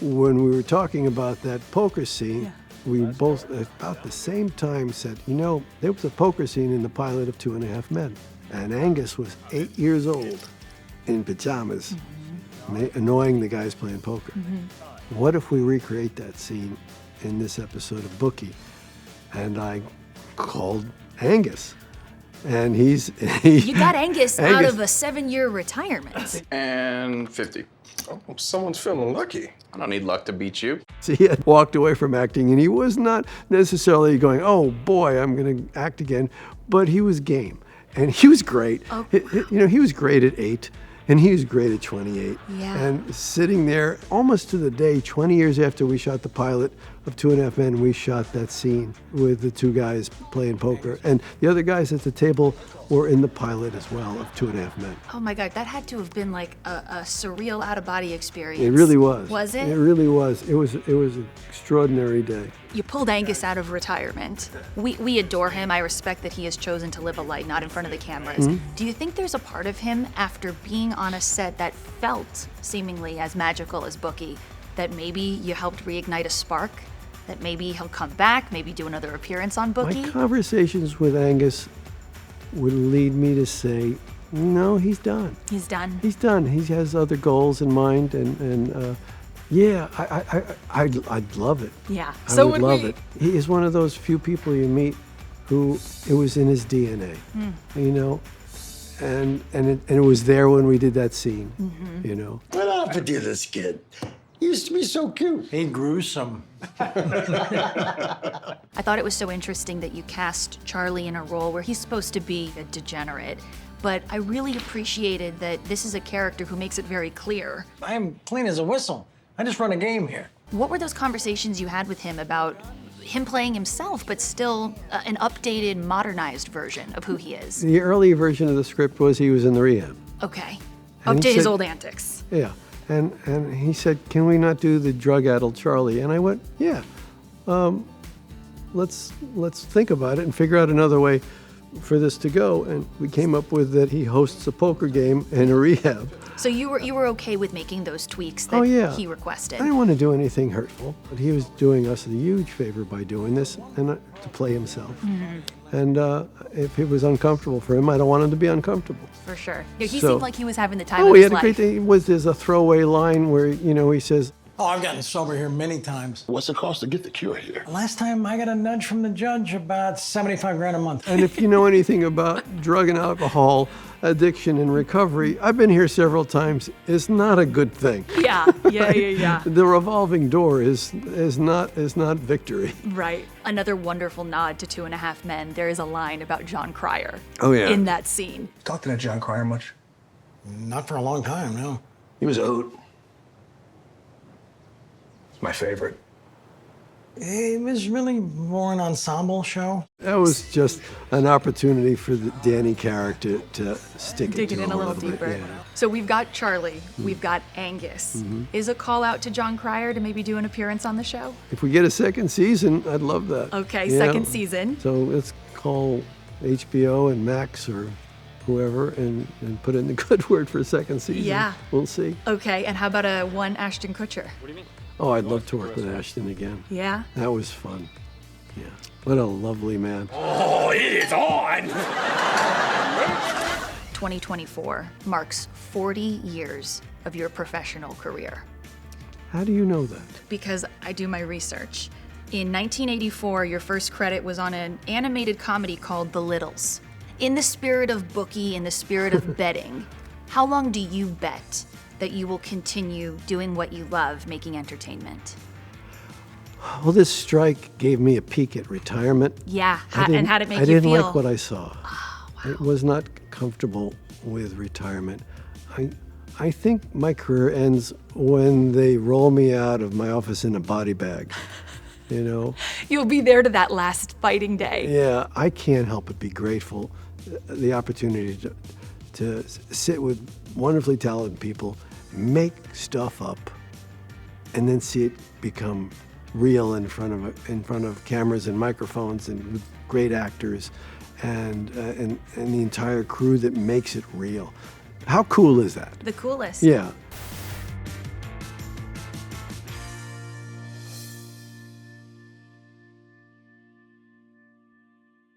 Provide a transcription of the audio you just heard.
when we were talking about that poker scene, we both about the same time said, there was a poker scene in the pilot of 2.5 Men. And Angus was 8 years old in pajamas, annoying the guys playing poker. What if we recreate that scene in this episode of Bookie? And I called Angus. And You got Angus out of a 7-year retirement. And 50. Oh, someone's feeling lucky. I don't need luck to beat you. So he had walked away from acting, and he was not necessarily going, oh boy, I'm going to act again, but he was game. And he was great. Oh. He was great at 8, and he was great at 28. Yeah. And sitting there almost to the day, 20 years after we shot the pilot of 2.5 Men, we shot that scene with the two guys playing poker. And the other guys at the table were in the pilot as well of 2.5 Men. Oh my God, that had to have been like a surreal out-of-body experience. It really was. Was it? It really was. It was an extraordinary day. You pulled Angus out of retirement. We adore him. I respect that he has chosen to live a life not in front of the cameras. Do you think there's a part of him after being on a set that felt seemingly as magical as Bookie, that maybe you helped reignite a spark? That maybe he'll come back, maybe do another appearance on Bookie? My conversations with Angus would lead me to say, no, he's done. He's done. He's done. He has other goals in mind, and yeah, I'd love it. Yeah. I would love it. He is one of those few people you meet who it was in his DNA, and it was there when we did that scene, What happened to this kid? He used to be so cute. He gruesome. I thought it was so interesting that you cast Charlie in a role where he's supposed to be a degenerate, but I really appreciated that this is a character who makes it very clear. I am clean as a whistle. I just run a game here. What were those conversations you had with him about him playing himself, but still an updated, modernized version of who he is? The early version of the script was he was in the rehab. Okay. And Up to he his said- old antics. Yeah. And he said, can we not do the drug-addled Charlie? And I went, yeah. Let's think about it and figure out another way for this to go. And we came up with that he hosts a poker game in a rehab. So you were okay with making those tweaks that he requested? I didn't want to do anything hurtful, but he was doing us a huge favor by doing this and to play himself. And if it was uncomfortable for him, I don't want him to be uncomfortable. For sure. He seemed like he was having the time of he his had a life. great day. There's a throwaway line where, he says, Oh, I've gotten sober here many times. What's the cost to get the cure here? Last time I got a nudge from the judge about $75,000 a month. and if you know anything about drug and alcohol addiction and recovery, I've been here several times. It's not a good thing. Yeah. The revolving door is not victory. Right. Another wonderful nod to 2.5 Men. There is a line about John Cryer. Oh, yeah. In that scene. Talked to that John Cryer much? Not for a long time, no. He was out. It's my favorite. It was really more an ensemble show. That was just an opportunity for the Danny character to stick Dig it to in him a little bit, deeper. yeah. So we've got Charlie, we've got Angus. Is a call out to John Cryer to maybe do an appearance on the show? If we get a second season, I'd love that. Okay, Yeah. second season. So let's call HBO and Max or whoever and put in the good word for a second season. Yeah. We'll see. Okay, and how about a one Ashton Kutcher? Oh, I'd love to work with Ashton again. Yeah? That was fun. Yeah. What a lovely man. Oh, it is on! 2024 marks 40 years of your professional career. How do you know that? Because I do my research. In 1984, your first credit was on an animated comedy called The Littles. In the spirit of Bookie, in the spirit of betting, how long do you bet that you will continue doing what you love, making entertainment? Well, this strike gave me a peek at retirement. Yeah, and how did it make I you didn't feel? like what I saw. Oh, wow. I was not comfortable with retirement. I think my career ends when they roll me out of my office in a body bag. You'll be there to that last fighting day. Yeah, I can't help but be grateful the opportunity to sit with wonderfully talented people, make stuff up, and then see it become real in front of cameras and microphones and with great actors and the entire crew that makes it real. How cool is that? The coolest. Yeah.